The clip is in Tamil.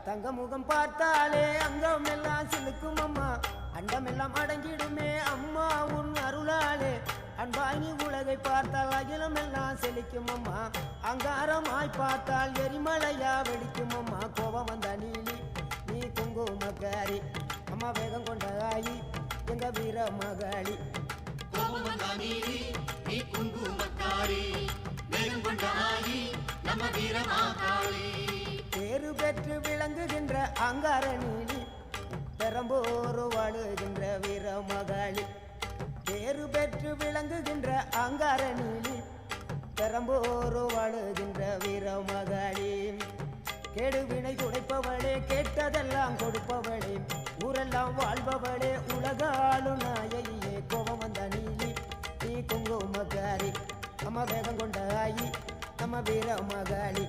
தங்க முகம் பார்த்தாலே அங்கம் எல்லாம் சிலுக்கும் அம்மா, அண்டமெல்லாம் அடங்கிடுமே அம்மா உன் அருளாலே. அன்பாகி உலகை பார்த்தால் அகிலம் எல்லாம் செழிக்கும் அம்மா, அங்காரமாய் பார்த்தால் எரிமலையா வெடிக்கும் அம்மா. கோபம் வந்த நீலி நீ குங்குமக்காரி அம்மா, வேகம் கொண்ட ஆயி எங்க வீர மகாளி. கோபம் வந்த நீலி நீ குங்குமக்காரி, வேகம் கொண்ட ஆயி நம்ம வீர மகாளி. பேரு பெற்று விளங்குகின்ற அங்கார நீலி, பெரம்போரு வாழுகின்ற வீர மகாளி. பேரு பெற்று விளங்குகின்ற அங்கார நீலி, பெரம்போரு வாழுகின்ற வீர மகாளி. கேடுவினை துடைப்பவளே, கேட்டதெல்லாம் கொடுப்பவளே, ஊரெல்லாம் வாழ்பவளே, உலகாலும் நாயகியே. கோபம் வந்த நீலி நீ குங்குமக்காரி அம்மா, வேகம் கொண்ட ஆயி நம்ம வீர மகாளி.